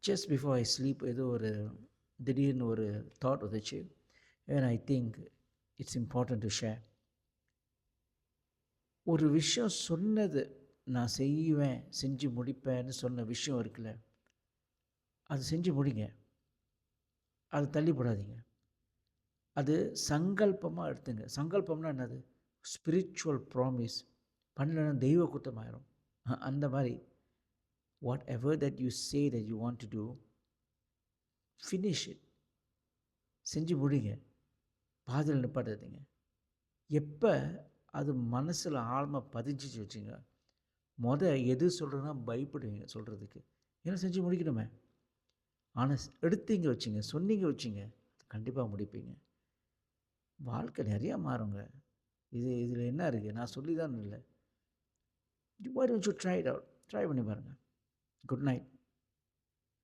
Just before I sleep ஏதோ ஒரு திடீர்னு ஒரு தாட் வந்துச்சு. And I think it's important to share. ஒரு விஷயம் சொன்னது, நான் செய்வேன், செஞ்சு முடிப்பேன்னு சொன்ன விஷயம் இருக்குல்ல, அது செஞ்சு முடிங்க. அது தள்ளி போடாதீங்க. அது சங்கல்பமாக எடுத்துங்க. சங்கல்பம்னா என்னது? Spiritual promise. பண்ணலன்னா தெய்வ குற்றமாயிரும். அந்த மாதிரி whatever that you say that you want to do, finish it. செஞ்சு முடிங்க. பாதியில் நிப்பாட்டாதீங்க. எப்போ அது மனசில் ஆழமாக பதிஞ்சிச்சு வச்சுங்க, எது சொல்கிறேன்னா பயப்படுவீங்க சொல்கிறதுக்கு. ஏன்னா செஞ்சு முடிக்கணுமே. ஆனால் எடுத்தீங்க வச்சுங்க, சொன்னீங்க வச்சுங்க, கண்டிப்பாக முடிப்பீங்க. வாழ்க்கை நிறையா மாறுங்க. இதில் என்ன இருக்குது? நான் சொல்லி தான் இல்லை. Why don't you try it out? Try பண்ணி பாருங்கள். Good night.